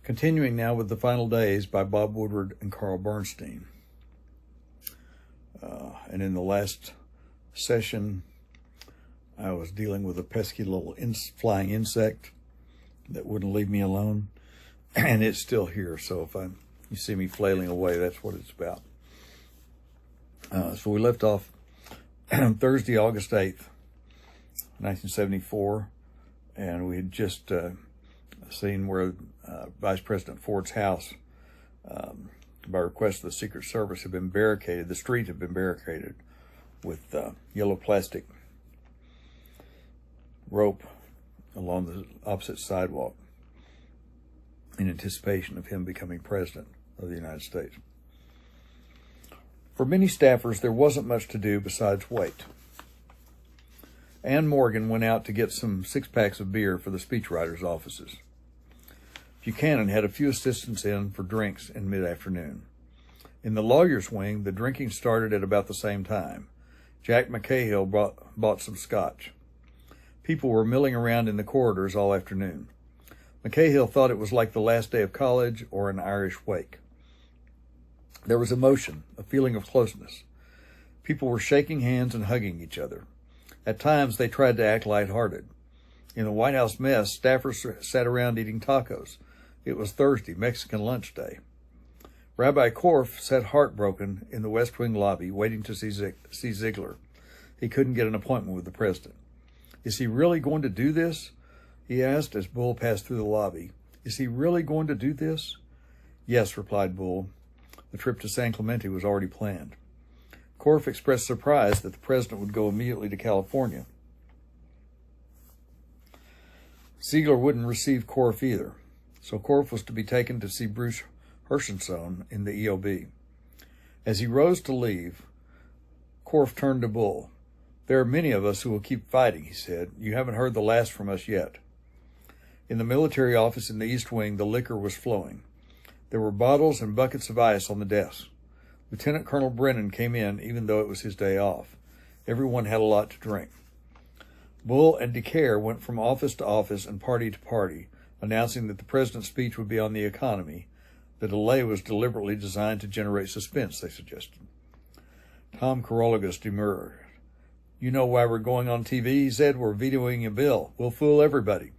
Continuing now with The Final Days by Bob Woodward and Carl Bernstein. And in the last session, I was dealing with a pesky little flying insect that wouldn't leave me alone. And it's still here, so if you see me flailing away, that's what it's about. So we left off Thursday, August 8th, 1974, and we had just seen where Vice President Ford's house, by request of the Secret Service, had been barricaded. The street had been barricaded with yellow plastic rope along the opposite sidewalk in anticipation of him becoming president of the United States. For many staffers, there wasn't much to do besides wait. Ann Morgan went out to get some 6-packs of beer for the speechwriters' offices. Buchanan had a few assistants in for drinks in mid-afternoon. In the lawyer's wing, the drinking started at about the same time. Jack McCahill bought some scotch. People were milling around in the corridors all afternoon. McCahill thought it was like the last day of college or an Irish wake. There was emotion, a feeling of closeness. People were shaking hands and hugging each other. At times, they tried to act lighthearted. In the White House mess, staffers sat around eating tacos. It was Thursday, Mexican lunch day. Rabbi Korf sat heartbroken in the West Wing lobby, waiting to see Ziegler. He couldn't get an appointment with the president. Is he really going to do this? He asked as Bull passed through the lobby. Is he really going to do this? Yes, replied Bull. The trip to San Clemente was already planned. Korf expressed surprise that the president would go immediately to California. Ziegler wouldn't receive Korf either, so Korf was to be taken to see Bruce Hershensohn in the EOB. As he rose to leave, Korf turned to Bull. There are many of us who will keep fighting, he said. You haven't heard the last from us yet. In the military office in the East Wing, the liquor was flowing. There were bottles and buckets of ice on the desk. Lieutenant Colonel Brennan came in, even though it was his day off. Everyone had a lot to drink. Bull and DeCare went from office to office and party to party, announcing that the president's speech would be on the economy. The delay was deliberately designed to generate suspense, they suggested. Tom Coroligus demurred. You know why we're going on TV, he said. We're vetoing a bill. We'll fool everybody.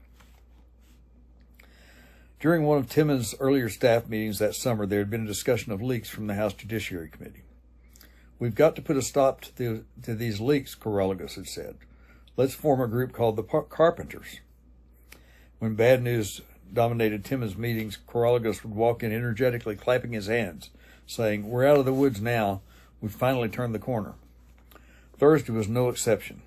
During one of Timmons' earlier staff meetings that summer, there had been a discussion of leaks from the House Judiciary Committee. We've got to put a stop to these leaks, Coroligus had said. Let's form a group called the Carpenters. When bad news dominated Timmons' meetings, Coroligus would walk in energetically, clapping his hands, saying, We're out of the woods now. We've finally turned the corner. Thursday was no exception.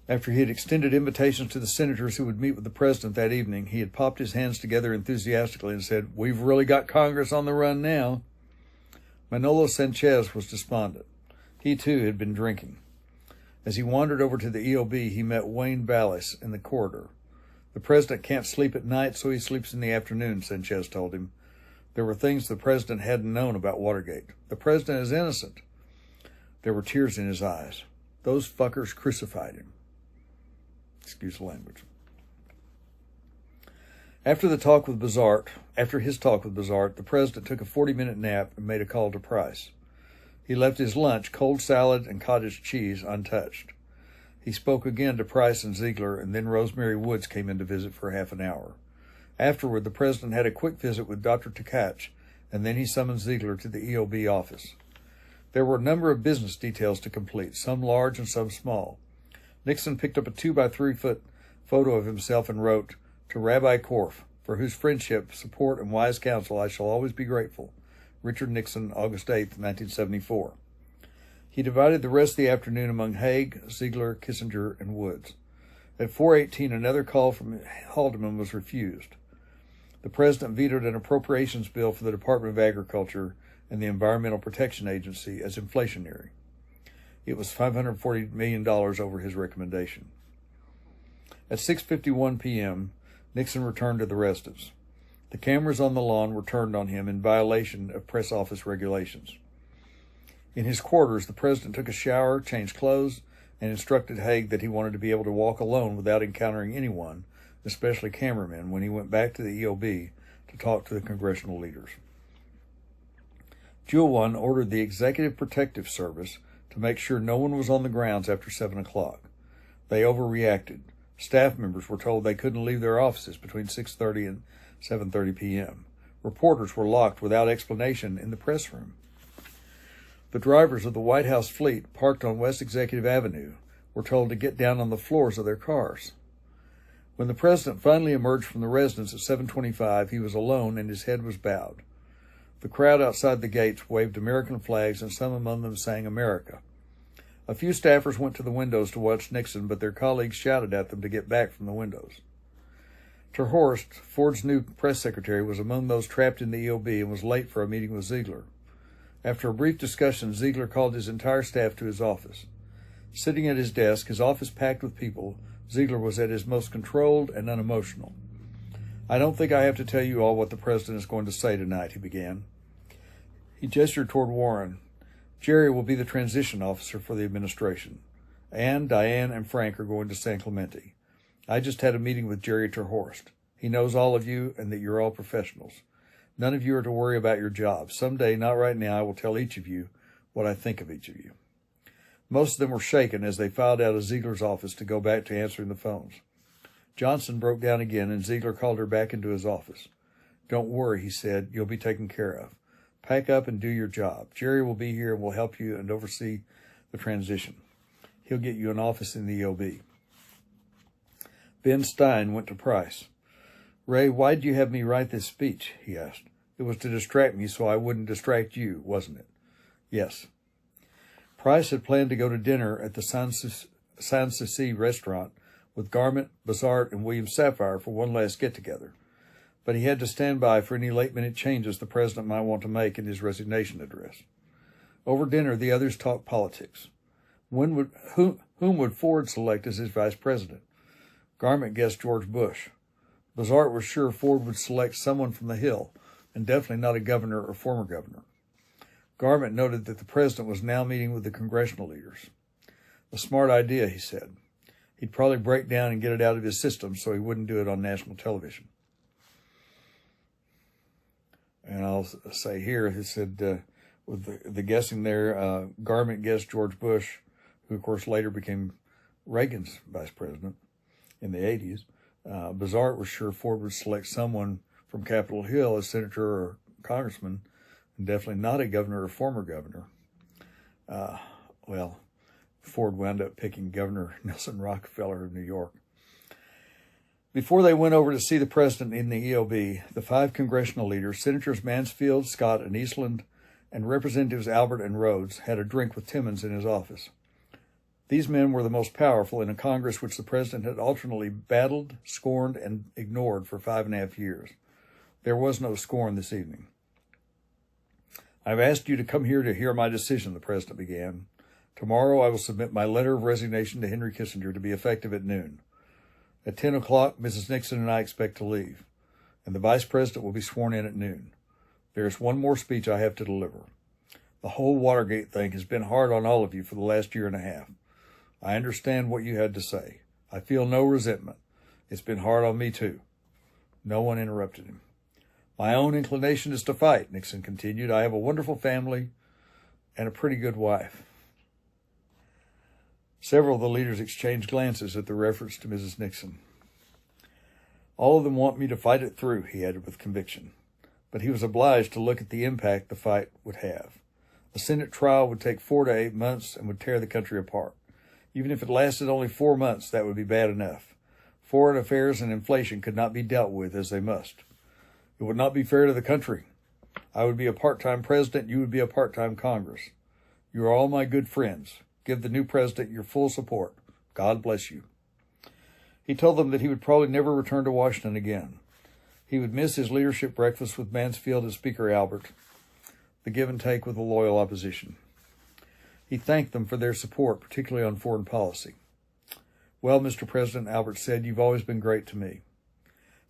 After he had extended invitations to the senators who would meet with the president that evening, he had popped his hands together enthusiastically and said, We've really got Congress on the run now. Manolo Sanchez was despondent. He, too, had been drinking. As he wandered over to the EOB, he met Wayne Ballas in the corridor. The president can't sleep at night, so he sleeps in the afternoon, Sanchez told him. There were things the president hadn't known about Watergate. The president is innocent. There were tears in his eyes. Those fuckers crucified him. Excuse the language. After his talk with Bizart, the president took a 40-minute nap and made a call to Price. He left his lunch, cold salad and cottage cheese, untouched. He spoke again to Price and Ziegler, and then Rosemary Woods came in to visit for half an hour. Afterward, the president had a quick visit with Dr. Tkach, and then he summoned Ziegler to the EOB office. There were a number of business details to complete, some large and some small. Nixon picked up a 2-by-3-foot photo of himself and wrote, To Rabbi Korf, for whose friendship, support, and wise counsel I shall always be grateful. Richard Nixon, August 8, 1974. He divided the rest of the afternoon among Haig, Ziegler, Kissinger, and Woods. At 4:18, another call from Haldeman was refused. The president vetoed an appropriations bill for the Department of Agriculture and the Environmental Protection Agency as inflationary. It was $540 million over his recommendation. At 6:51 p.m., Nixon returned to the residence. The cameras on the lawn were turned on him in violation of press office regulations. In his quarters, the president took a shower, changed clothes, and instructed Haig that he wanted to be able to walk alone without encountering anyone especially cameramen, when he went back to the EOB to talk to the congressional leaders. Jewel 1 ordered the Executive Protective Service to make sure no one was on the grounds after 7 o'clock. They overreacted. Staff members were told they couldn't leave their offices between 6:30 and 7:30 p.m. Reporters were locked without explanation in the press room. The drivers of the White House fleet parked on West Executive Avenue were told to get down on the floors of their cars. When the president finally emerged from the residence at 7:25, he was alone and his head was bowed. The crowd outside the gates waved American flags, and some among them sang America. A few staffers went to the windows to watch Nixon, but their colleagues shouted at them to get back from the windows. Ter Horst, Ford's new press secretary, was among those trapped in the EOB and was late for a meeting with Ziegler. After a brief discussion, Ziegler called his entire staff to his office. Sitting at his desk, his office packed with people, Ziegler was at his most controlled and unemotional. "I don't think I have to tell you all what the president is going to say tonight," he began. He gestured toward Warren. "Jerry will be the transition officer for the administration. Anne, Diane, and Frank are going to San Clemente. I just had a meeting with Jerry Ter Horst. He knows all of you and that you're all professionals. None of you are to worry about your jobs. Someday, not right now, I will tell each of you what I think of each of you." Most of them were shaken as they filed out of Ziegler's office to go back to answering the phones. Johnson broke down again, and Ziegler called her back into his office. "Don't worry," he said. "You'll be taken care of. Pack up and do your job. Jerry will be here and will help you and oversee the transition. He'll get you an office in the EOB." Bernstein went to Price. "Ray, why did you have me write this speech?" he asked. "It was to distract me so I wouldn't distract you, wasn't it?" "Yes." Price had planned to go to dinner at the Sanssouci restaurant with Garment, Bazart, and William Safire for one last get-together, but he had to stand by for any late-minute changes the president might want to make in his resignation address. Over dinner, the others talked politics. Whom would Ford select as his vice president? Garment guessed George Bush. Bazart was sure Ford would select someone from the Hill, and definitely not a governor or former governor. Garment noted that the president was now meeting with the congressional leaders. "A smart idea," he said. He'd probably break down and get it out of his system so he wouldn't do it on national television. And I'll say here, he said, with the guessing there, Garment guessed George Bush, who of course later became Reagan's vice president in the 80s. Bazart was sure Ford would select someone from Capitol Hill as senator or congressman, and definitely not a governor or former governor. Ford wound up picking Governor Nelson Rockefeller of New York. Before they went over to see the president in the EOB, the 5 congressional leaders, Senators Mansfield, Scott, and Eastland, and Representatives Albert and Rhodes, had a drink with Timmons in his office. These men were the most powerful in a Congress which the president had alternately battled, scorned, and ignored for 5.5 years. There was no scorn this evening. "I've asked you to come here to hear my decision," the president began. "Tomorrow I will submit my letter of resignation to Henry Kissinger to be effective at noon. At 10 o'clock, Mrs. Nixon and I expect to leave, and the vice president will be sworn in at noon. There is one more speech I have to deliver. The whole Watergate thing has been hard on all of you for the last year and a half. I understand what you had to say. I feel no resentment. It's been hard on me, too." No one interrupted him. "My own inclination is to fight," Nixon continued. "I have a wonderful family and a pretty good wife." Several of the leaders exchanged glances at the reference to Mrs. Nixon. "All of them want me to fight it through," he added with conviction. But he was obliged to look at the impact the fight would have. A Senate trial would take 4 to 8 months and would tear the country apart. Even if it lasted only 4 months, that would be bad enough. Foreign affairs and inflation could not be dealt with as they must. It would not be fair to the country. I would be a part-time president, you would be a part-time Congress. You are all my good friends. Give the new president your full support. God bless you. He told them that he would probably never return to Washington again. He would miss his leadership breakfast with Mansfield and Speaker Albert, the give and take with the loyal opposition. He thanked them for their support, particularly on foreign policy. "Well, Mr. President," Albert said, "you've always been great to me."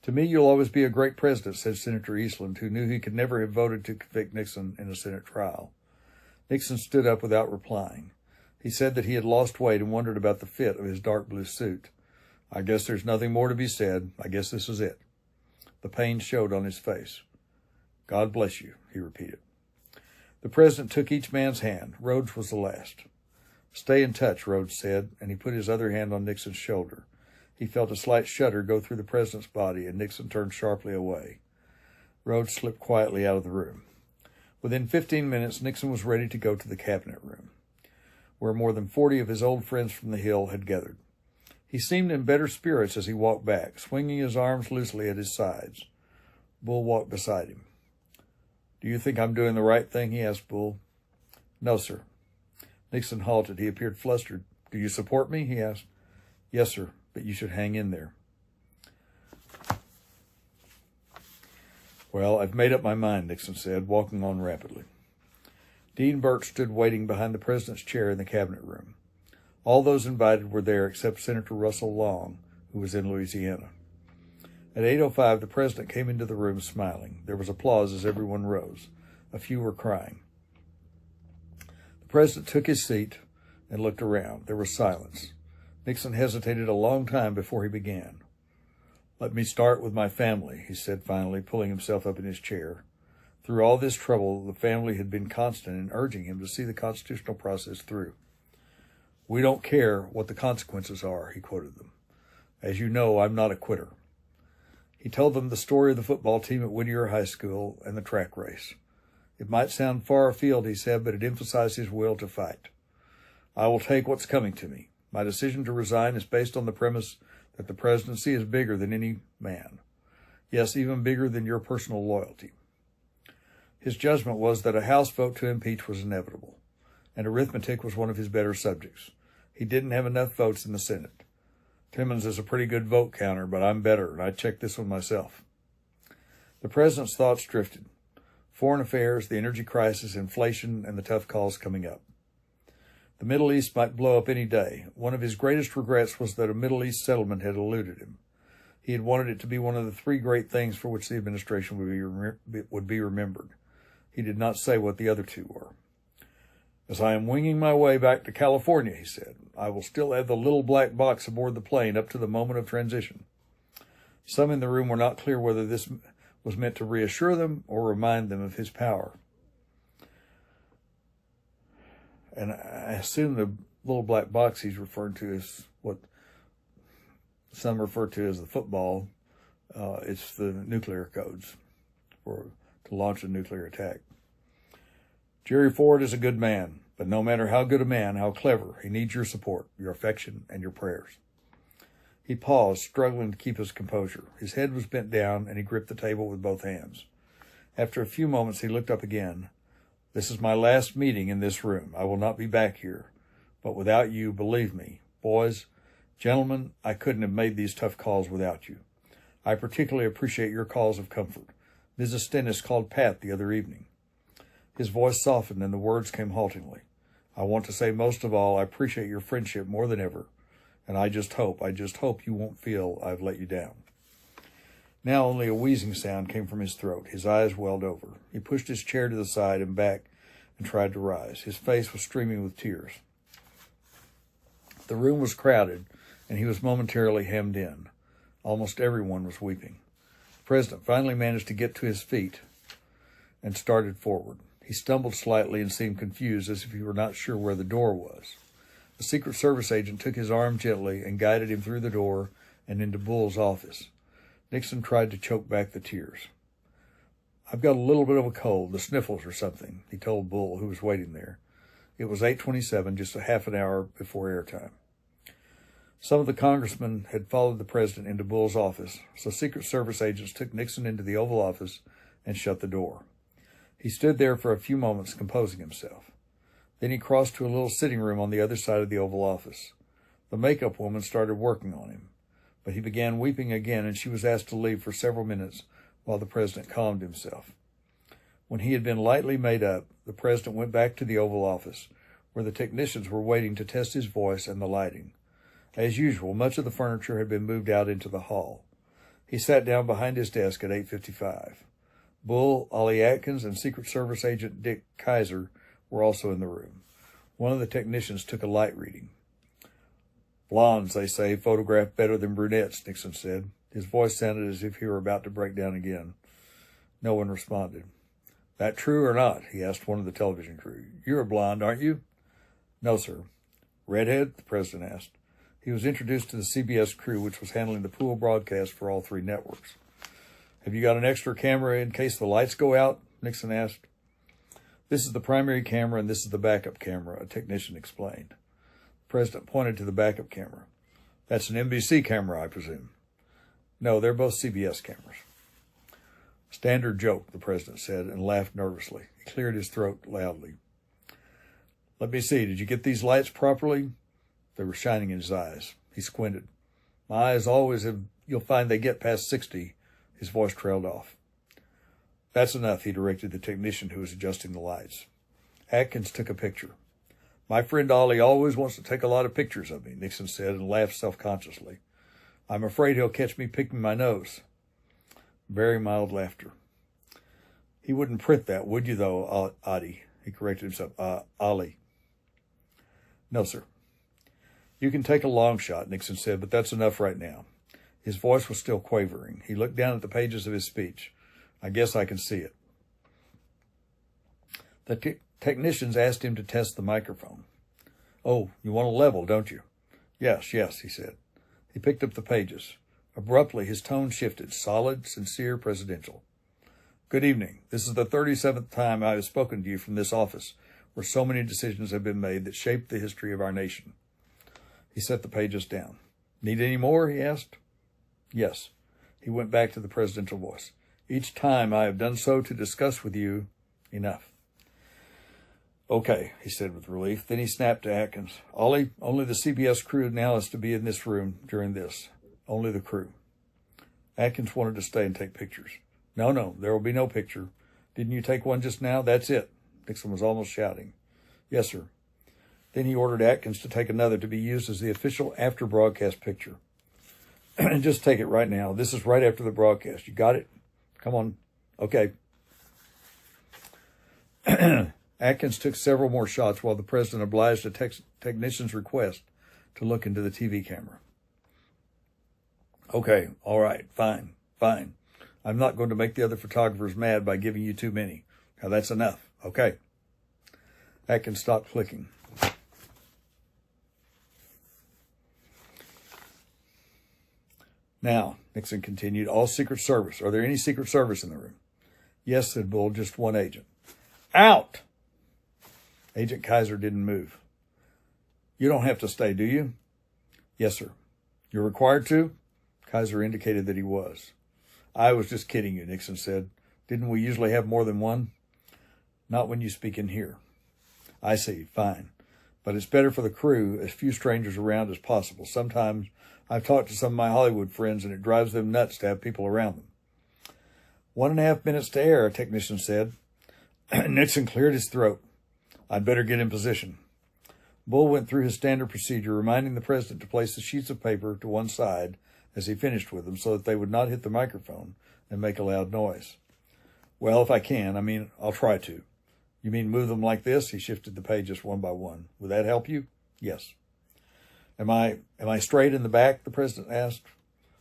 "To me, you'll always be a great president," said Senator Eastland, who knew he could never have voted to convict Nixon in a Senate trial. Nixon stood up without replying. He said that he had lost weight and wondered about the fit of his dark blue suit. I guess there's nothing more to be said. I guess this is it. The pain showed on his face. God bless you, he repeated. The president took each man's hand. Rhodes was the last. Stay in touch, Rhodes said, and he put his other hand on Nixon's shoulder. He felt a slight shudder go through the president's body, and Nixon turned sharply away. Rhodes slipped quietly out of the room. Within 15 minutes, Nixon was ready to go to the cabinet room, where more than 40 of his old friends from the Hill had gathered. He seemed in better spirits as he walked back, swinging his arms loosely at his sides. Bull walked beside him. Do you think I'm doing the right thing? He asked Bull. No, sir. Nixon halted. He appeared flustered. Do you support me? He asked. Yes, sir, but you should hang in there. Well, I've made up my mind, Nixon said, walking on rapidly. Dean Burt stood waiting behind the president's chair in the cabinet room. All those invited were there except Senator Russell Long, who was in Louisiana. At 8:05, the president came into the room smiling. There was applause as everyone rose. A few were crying. The president took his seat and looked around. There was silence. Nixon hesitated a long time before he began. Let me start with my family, he said finally, pulling himself up in his chair. Through all this trouble, the family had been constant in urging him to see the constitutional process through. We don't care what the consequences are, he quoted them. As you know, I'm not a quitter. He told them the story of the football team at Whittier High School and the track race. It might sound far afield, he said, but it emphasized his will to fight. I will take what's coming to me. My decision to resign is based on the premise that the presidency is bigger than any man. Yes, even bigger than your personal loyalty. His judgment was that a House vote to impeach was inevitable, and arithmetic was one of his better subjects. He didn't have enough votes in the Senate. Timmons is a pretty good vote counter, but I'm better, and I checked this one myself. The president's thoughts drifted. Foreign affairs, the energy crisis, inflation, and the tough calls coming up. The Middle East might blow up any day. One of his greatest regrets was that a Middle East settlement had eluded him. He had wanted it to be one of the three great things for which the administration would be remembered. He did not say what the other two were. As I am winging my way back to California, he said, I will still have the little black box aboard the plane up to the moment of transition. Some in the room were not clear whether this was meant to reassure them or remind them of his power. And I assume the little black box he's referred to is what some refer to as the football. It's the nuclear codes to launch a nuclear attack. Jerry Ford is a good man, but no matter how good a man, how clever, he needs your support, your affection, and your prayers. He paused, struggling to keep his composure. His head was bent down, and he gripped the table with both hands. After a few moments, he looked up again. This is my last meeting in this room. I will not be back here. But without you, believe me, boys, gentlemen, I couldn't have made these tough calls without you. I particularly appreciate your calls of comfort. Mrs. Stennis called Pat the other evening. His voice softened and the words came haltingly. I want to say most of all, I appreciate your friendship more than ever. And I just hope you won't feel I've let you down. Now only a wheezing sound came from his throat. His eyes welled over. He pushed his chair to the side and back and tried to rise. His face was streaming with tears. The room was crowded, and he was momentarily hemmed in. Almost everyone was weeping. The president finally managed to get to his feet and started forward. He stumbled slightly and seemed confused, as if he were not sure where the door was. The Secret Service agent took his arm gently and guided him through the door and into Bull's office. Nixon tried to choke back the tears. I've got a little bit of a cold, the sniffles or something, he told Bull, who was waiting there. It was 8:27, just a half an hour before airtime. Some of the congressmen had followed the president into Bull's office, so Secret Service agents took Nixon into the Oval Office and shut the door. He stood there for a few moments, composing himself. Then he crossed to a little sitting room on the other side of the Oval Office. The makeup woman started working on him, but he began weeping again, and she was asked to leave for several minutes while the president calmed himself. When he had been lightly made up, the president went back to the Oval Office, where the technicians were waiting to test his voice and the lighting. As usual, much of the furniture had been moved out into the hall. He sat down behind his desk at 8:55. Bull, Ollie Atkins, and Secret Service agent Dick Kaiser were also in the room. One of the technicians took a light reading. Blondes, they say, photograph better than brunettes, Nixon said. His voice sounded as if he were about to break down again. No one responded. That true or not? He asked one of the television crew. You're a blonde, aren't you? No, sir. Redhead? The president asked. He was introduced to the CBS crew, which was handling the pool broadcast for all three networks. Have you got an extra camera in case the lights go out? Nixon asked. This is the primary camera and this is the backup camera, a technician explained. The president pointed to the backup camera. That's an NBC camera, I presume. No, they're both CBS cameras. Standard joke, the president said, and laughed nervously. He cleared his throat loudly. Let me see, did you get these lights properly? They were shining in his eyes. He squinted. My eyes always have, you'll find they get past 60. His voice trailed off. That's enough, he directed the technician who was adjusting the lights. Atkins took a picture. My friend Ollie always wants to take a lot of pictures of me, Nixon said, and laughed self-consciously. I'm afraid he'll catch me picking my nose. Very mild laughter. He wouldn't print that, would you, though, Oddie? He corrected himself. Ollie. No, sir. You can take a long shot, Nixon said, but that's enough right now. His voice was still quavering. He looked down at the pages of his speech. I guess I can see it. The technicians asked him to test the microphone. Oh, you want a level, don't you? Yes, he said. He picked up the pages. Abruptly, his tone shifted, solid, sincere, presidential. Good evening. This is the 37th time I have spoken to you from this office, where so many decisions have been made that shaped the history of our nation. He set the pages down. Need any more? He asked. Yes. He went back to the presidential voice. Each time I have done so to discuss with you, enough. Okay, he said with relief. Then he snapped to Atkins. Ollie, only the CBS crew now is to be in this room during this. Only the crew. Atkins wanted to stay and take pictures. No, there will be no picture. Didn't you take one just now? That's it. Nixon was almost shouting. Yes, sir. Then he ordered Atkins to take another to be used as the official after-broadcast picture. Just take it right now. This is right after the broadcast. You got it? Come on. Okay. Atkins took several more shots while the president obliged a technician's request to look into the TV camera. Okay, all right, fine. I'm not going to make the other photographers mad by giving you too many. Now that's enough. Okay. Atkins stopped clicking. Now, Nixon continued, all Secret Service. Are there any Secret Service in the room? Yes, said Bull, just one agent. Out! Agent Kaiser didn't move. You don't have to stay, do you? Yes, sir. You're required to? Kaiser indicated that he was. I was just kidding you, Nixon said. Didn't we usually have more than one? Not when you speak in here. I see, fine. But it's better for the crew, as few strangers around as possible. Sometimes I've talked to some of my Hollywood friends, and it drives them nuts to have people around them. 1.5 minutes to air, a technician said. Nixon cleared his throat. I'd better get in position. Bull went through his standard procedure, reminding the president to place the sheets of paper to one side as he finished with them so that they would not hit the microphone and make a loud noise. Well, if I can, I'll try to. You mean move them like this? He shifted the pages one by one. Would that help you? Yes. Am I straight in the back? The president asked.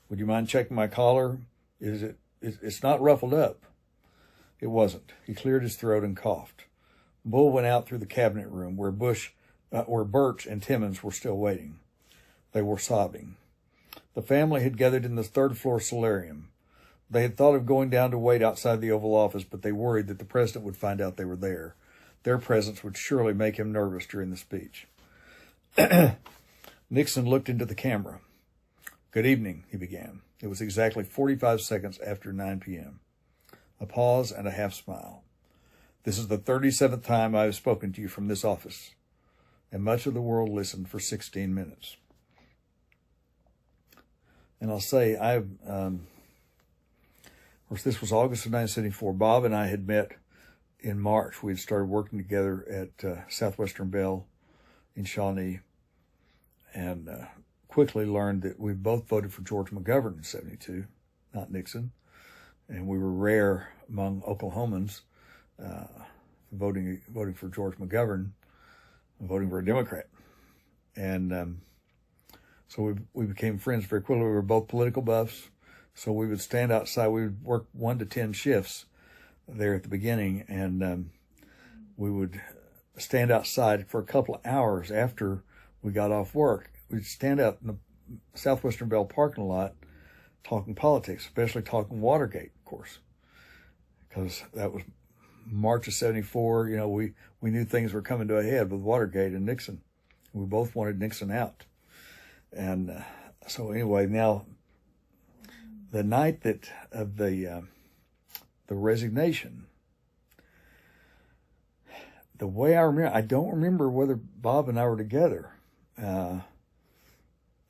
Would you mind checking my collar? It's not ruffled up. It wasn't. He cleared his throat and coughed. Bull went out through the cabinet room where Birch and Timmons were still waiting. They were sobbing. The family had gathered in the third-floor solarium. They had thought of going down to wait outside the Oval Office, but they worried that the president would find out they were there. Their presence would surely make him nervous during the speech. Nixon looked into the camera. Good evening, he began. It was exactly 45 seconds after 9 p.m. A pause and a half-smile. This is the 37th time I have spoken to you from this office, and much of the world listened for 16 minutes. And I'll say, of course, this was August of 1974. Bob and I had met in March. We had started working together at Southwestern Bell in Shawnee, and quickly learned that we both voted for George McGovern in 72, not Nixon. And we were rare among Oklahomans voting for George McGovern and voting for a Democrat. And So we became friends very quickly. We were both political buffs. So we would stand outside. We would work 1 to 10 shifts there at the beginning. And we would stand outside for a couple of hours after we got off work. We'd stand out in the Southwestern Bell parking lot talking politics, especially talking Watergate, of course, because that was March of 74. You know, we knew things were coming to a head with Watergate and Nixon. We both wanted Nixon out. And so anyway, now the night of the resignation, the way I remember, I don't remember whether Bob and I were together.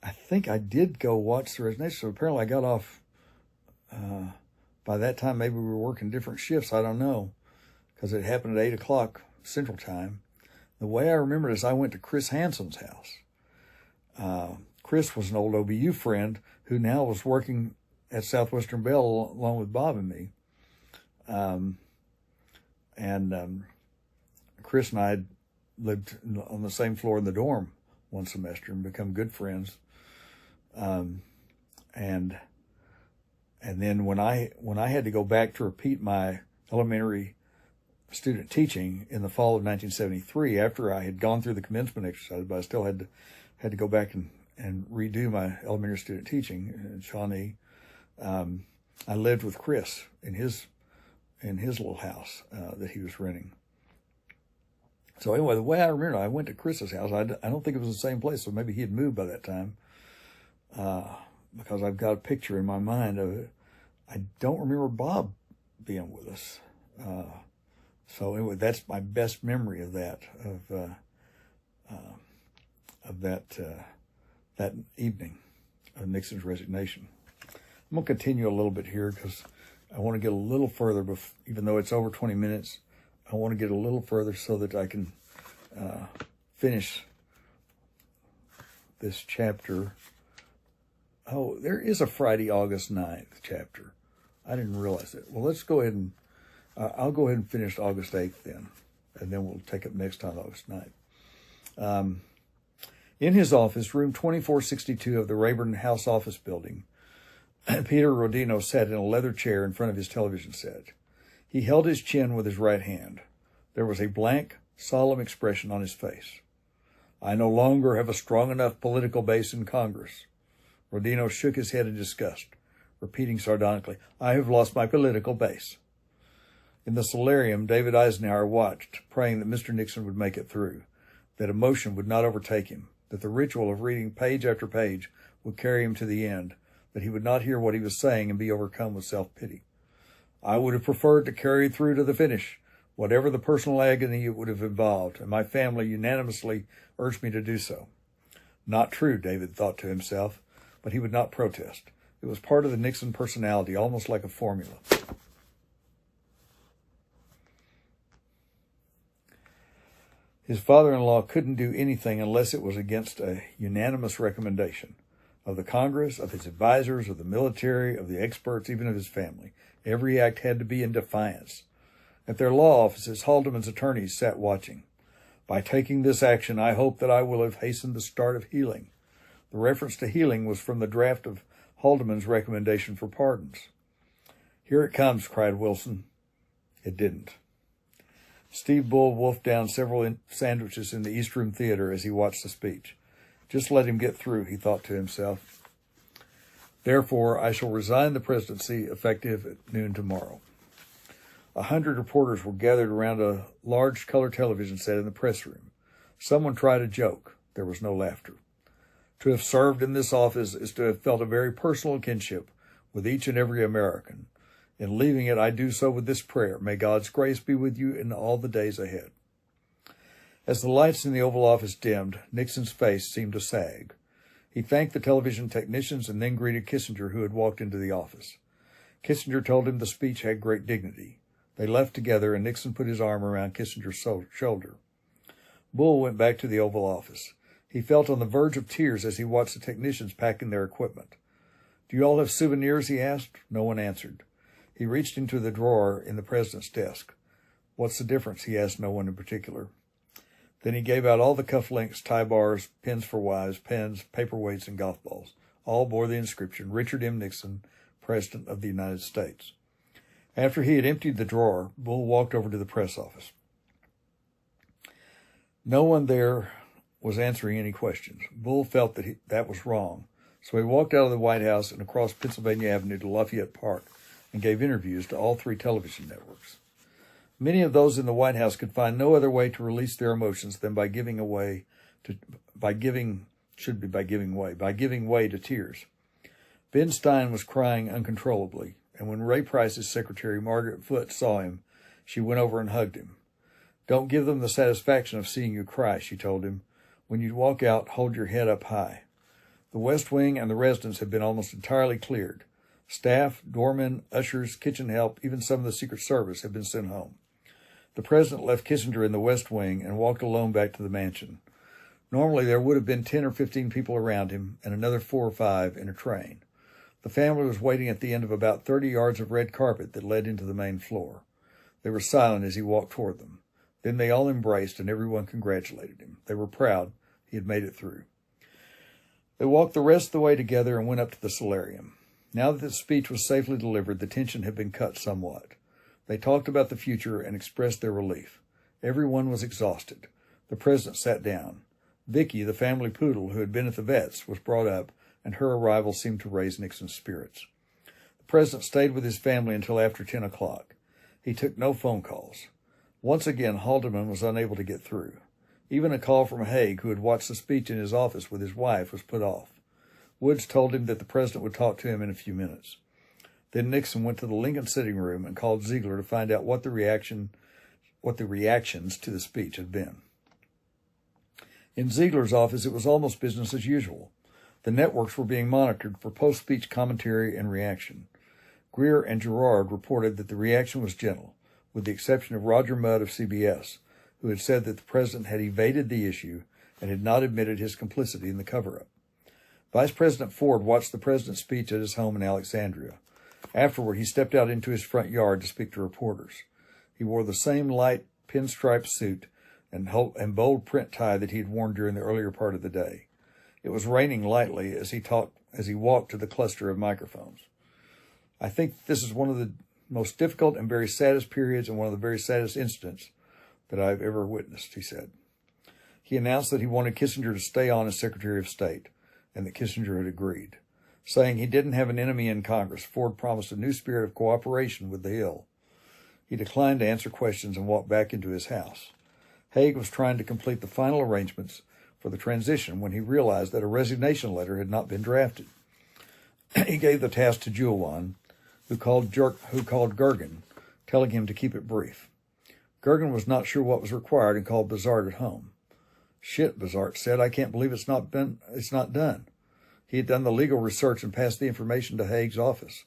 I think I did go watch the resignation. So apparently I got off, by that time, maybe we were working different shifts. I don't know, because it happened at 8 o'clock Central Time. The way I remember it is I went to Chris Hanson's house. Chris was an old OBU friend who now was working at Southwestern Bell along with Bob and me. Chris and I had lived on the same floor in the dorm one semester and become good friends. And then when I had to go back to repeat my elementary student teaching in the fall of 1973, after I had gone through the commencement exercise, but I still had to go back and redo my elementary student teaching in Shawnee. I lived with Chris in his little house that he was renting. So anyway, the way I remember, I went to Chris's house. I don't think it was the same place, so maybe he had moved by that time, because I've got a picture in my mind of it. I don't remember Bob being with us. So anyway, that's my best memory of that, that evening of Nixon's resignation. I'm going to continue a little bit here because I want to get a little further, even though it's over 20 minutes. I want to get a little further so that I can finish this chapter. Oh, there is a Friday, August 9th chapter. I didn't realize it. Well, let's go ahead and, I'll go ahead and finish August 8th then, and then we'll take up next time August 9th. In his office, room 2462 of the Rayburn House Office Building, Peter Rodino sat in a leather chair in front of his television set. He held his chin with his right hand. There was a blank, solemn expression on his face. I no longer have a strong enough political base in Congress. Rodino shook his head in disgust, repeating sardonically, I have lost my political base. In the solarium, David Eisenhower watched, praying that Mr. Nixon would make it through, that emotion would not overtake him, that the ritual of reading page after page would carry him to the end, that he would not hear what he was saying and be overcome with self-pity. I would have preferred to carry through to the finish, whatever the personal agony it would have involved, and my family unanimously urged me to do so. Not true, David thought to himself, but he would not protest. It was part of the Nixon personality, almost like a formula. His father-in-law couldn't do anything unless it was against a unanimous recommendation of the Congress, of his advisors, of the military, of the experts, even of his family. Every act had to be in defiance. At their law offices, Haldeman's attorneys sat watching. By taking this action, I hope that I will have hastened the start of healing. The reference to healing was from the draft of Haldeman's recommendation for pardons. Here it comes, cried Wilson. It didn't. Steve Bull wolfed down several sandwiches in the East Room Theater as he watched the speech. Just let him get through, he thought to himself. Therefore, I shall resign the presidency effective at noon tomorrow. 100 reporters were gathered around a large color television set in the press room. Someone tried a joke. There was no laughter. To have served in this office is to have felt a very personal kinship with each and every American. In leaving it, I do so with this prayer. May God's grace be with you in all the days ahead. As the lights in the Oval Office dimmed, Nixon's face seemed to sag. He thanked the television technicians and then greeted Kissinger, who had walked into the office. Kissinger told him the speech had great dignity. They left together, and Nixon put his arm around Kissinger's shoulder. Bull went back to the Oval Office. He felt on the verge of tears as he watched the technicians packing their equipment. Do you all have souvenirs, he asked. No one answered. He reached into the drawer in the president's desk. What's the difference, he asked no one in particular. Then he gave out all the cufflinks, tie bars, pins for wives, pens, paperweights, and golf balls. All bore the inscription, Richard M. Nixon, President of the United States. After he had emptied the drawer, Bull walked over to the press office. No one there was answering any questions. Bull felt that was wrong, so he walked out of the White House and across Pennsylvania Avenue to Lafayette Park and gave interviews to all 3 television networks. Many of those in the White House could find no other way to release their emotions than by giving way to tears. Bernstein was crying uncontrollably, and when Ray Price's secretary, Margaret Foote, saw him, she went over and hugged him. "Don't give them the satisfaction of seeing you cry," she told him. "When you walk out, hold your head up high." The West Wing and the residence had been almost entirely cleared. Staff, doormen, ushers, kitchen help, even some of the Secret Service had been sent home. The president left Kissinger in the West Wing and walked alone back to the mansion. Normally, there would have been 10 or 15 people around him and another 4 or 5 in a train. The family was waiting at the end of about 30 yards of red carpet that led into the main floor. They were silent as he walked toward them. Then they all embraced and everyone congratulated him. They were proud he had made it through. They walked the rest of the way together and went up to the solarium. Now that the speech was safely delivered, the tension had been cut somewhat. They talked about the future and expressed their relief. Everyone was exhausted. The president sat down. Vicky, the family poodle who had been at the vet's, was brought up, and her arrival seemed to raise Nixon's spirits. The president stayed with his family until after 10 o'clock. He took no phone calls. Once again, Haldeman was unable to get through. Even a call from Haig, who had watched the speech in his office with his wife, was put off. Woods told him that the president would talk to him in a few minutes. Then Nixon went to the Lincoln sitting room and called Ziegler to find out what the reactions to the speech had been. In Ziegler's office, it was almost business as usual. The networks were being monitored for post-speech commentary and reaction. Greer and Gerard reported that the reaction was gentle, with the exception of Roger Mudd of CBS, who had said that the president had evaded the issue and had not admitted his complicity in the cover-up. Vice President Ford watched the president's speech at his home in Alexandria. Afterward, he stepped out into his front yard to speak to reporters. He wore the same light pinstripe suit and bold print tie that he had worn during the earlier part of the day. It was raining lightly as he walked to the cluster of microphones. "I think this is one of the most difficult and very saddest periods and one of the very saddest incidents that I've ever witnessed," he said. He announced that he wanted Kissinger to stay on as Secretary of State, and that Kissinger had agreed. Saying he didn't have an enemy in Congress, Ford promised a new spirit of cooperation with the Hill. He declined to answer questions and walked back into his house. Haig was trying to complete the final arrangements for the transition when he realized that a resignation letter had not been drafted. He gave the task to Juelwan, who called Gergen, telling him to keep it brief. Gergen was not sure what was required and called Bizart at home. "Shit," Bizart said, "I can't believe it's not done." He had done the legal research and passed the information to Haig's office.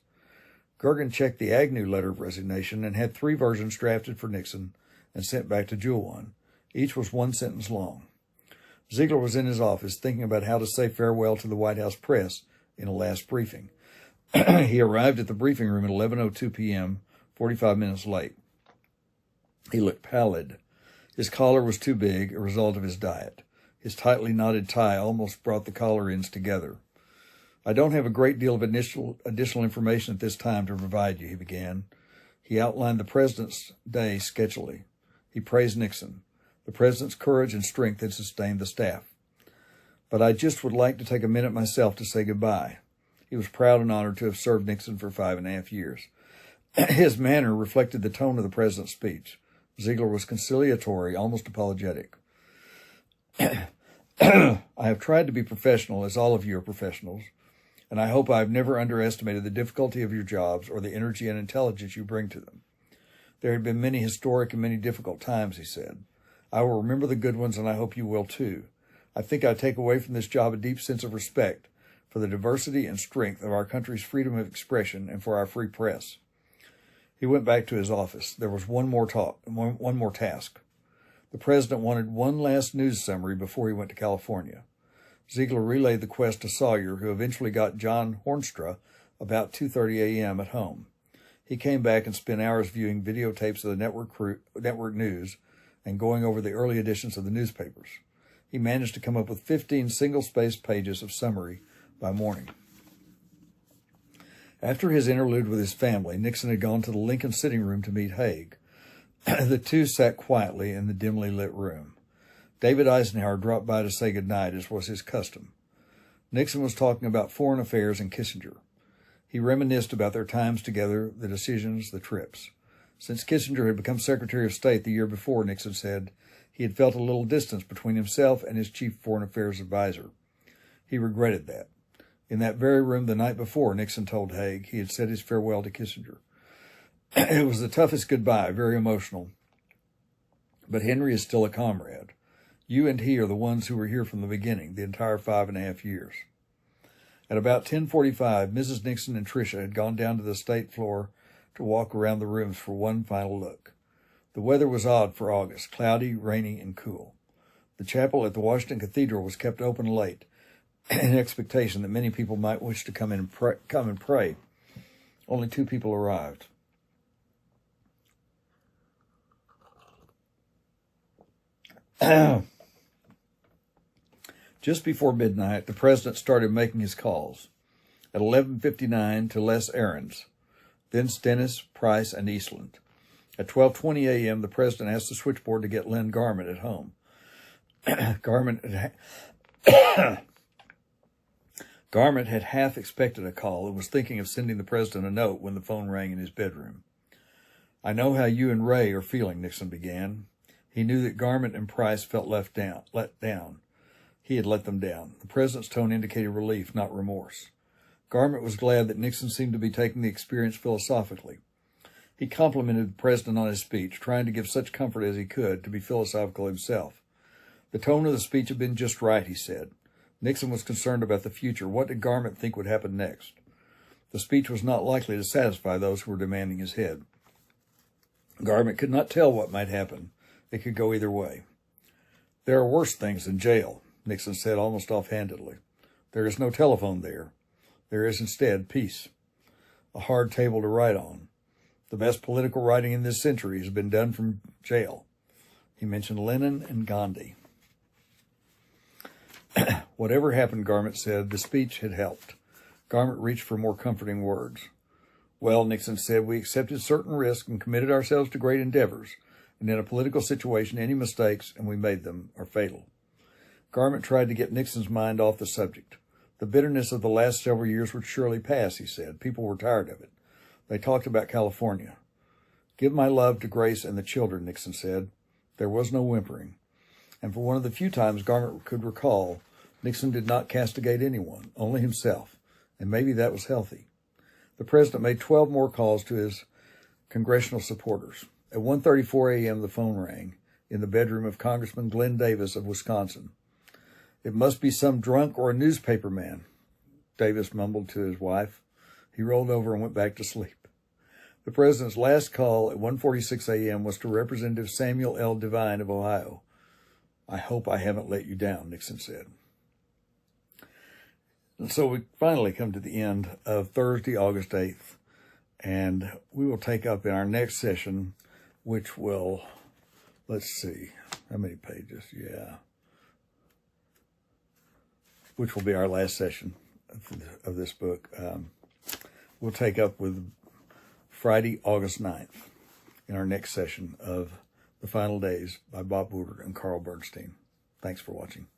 Gergen checked the Agnew letter of resignation and had 3 versions drafted for Nixon and sent back to Juelwan. Each was 1 sentence long. Ziegler was in his office thinking about how to say farewell to the White House press in a last briefing. He arrived at the briefing room at 11:02 p.m., 45 minutes late. He looked pallid. His collar was too big, a result of his diet. His tightly knotted tie almost brought the collar ends together. "I don't have a great deal of additional information at this time to provide you," he began. He outlined the president's day sketchily. He praised Nixon. The president's courage and strength had sustained the staff. "But I just would like to take a minute myself to say goodbye." He was proud and honored to have served Nixon for 5.5 years. His manner reflected the tone of the president's speech. Ziegler was conciliatory, almost apologetic. "I have tried to be professional, as all of you are professionals, and I hope I have never underestimated the difficulty of your jobs or the energy and intelligence you bring to them. There have been many historic and many difficult times," he said. "I will remember the good ones, and I hope you will too. I think I take away from this job a deep sense of respect for the diversity and strength of our country's freedom of expression and for our free press." He went back to his office. There was one more task. The president wanted one last news summary before he went to California. Ziegler relayed the quest to Sawyer, who eventually got John Hornstra about 2:30 a.m. at home. He came back and spent hours viewing videotapes of the network news and going over the early editions of the newspapers. He managed to come up with 15 single-spaced pages of summary by morning. After his interlude with his family, Nixon had gone to the Lincoln sitting room to meet Haig. The two sat quietly in the dimly lit room. David Eisenhower dropped by to say goodnight, as was his custom. Nixon was talking about foreign affairs and Kissinger. He reminisced about their times together, the decisions, the trips. Since Kissinger had become Secretary of State the year before, Nixon said, he had felt a little distance between himself and his chief foreign affairs advisor. He regretted that. In that very room the night before, Nixon told Haig he had said his farewell to Kissinger. It was the toughest goodbye, very emotional. But Henry is still a comrade. You and he are the ones who were here from the beginning, the entire 5.5 years. At about 10:45, Mrs. Nixon and Tricia had gone down to the state floor to walk around the rooms for one final look. The weather was odd for August, cloudy, rainy, and cool. The chapel at the Washington Cathedral was kept open late, in expectation that many people might wish to come and pray. Only 2 people arrived. Just before midnight, the president started making his calls. At 11:59 to Les Aarons, then Stennis, Price, and Eastland. At 12:20 a.m., the president asked the switchboard to get Len Garment at home. Garment had half expected a call and was thinking of sending the president a note when the phone rang in his bedroom. I know how you and Ray are feeling, Nixon began. He knew that Garment and Price felt let down. He had let them down. The president's tone indicated relief, not remorse. Garment was glad that Nixon seemed to be taking the experience philosophically. He complimented the president on his speech, trying to give such comfort as he could to be philosophical himself. The tone of the speech had been just right, he said. Nixon was concerned about the future. What did Garment think would happen next? The speech was not likely to satisfy those who were demanding his head. Garment could not tell what might happen. It could go either way. There are worse things than jail, Nixon said almost offhandedly. There is no telephone there. There is instead peace. A hard table to write on. The best political writing in this century has been done from jail. He mentioned Lenin and Gandhi. Whatever happened, Garment said, the speech had helped. Garment reached for more comforting words. Well, Nixon said, we accepted certain risks and committed ourselves to great endeavors. And in a political situation, any mistakes, and we made them, are fatal. Garment tried to get Nixon's mind off the subject. The bitterness of the last several years would surely pass, he said. People were tired of it. They talked about California. Give my love to Grace and the children, Nixon said. There was no whimpering. And for one of the few times Garment could recall, Nixon did not castigate anyone, only himself. And maybe that was healthy. The president made 12 more calls to his congressional supporters. At 1:34 a.m., the phone rang in the bedroom of Congressman Glenn Davis of Wisconsin. It must be some drunk or a newspaper man, Davis mumbled to his wife. He rolled over and went back to sleep. The president's last call at 1:46 a.m. was to Representative Samuel L. Devine of Ohio. I hope I haven't let you down, Nixon said. And so we finally come to the end of Thursday, August 8th, and we will take up in our next session, which will, let's see, how many pages? Yeah. Which will be our last session of this book. We'll take up with Friday, August 9th in our next session of The Final Days by Bob Woodward and Carl Bernstein. Thanks for watching.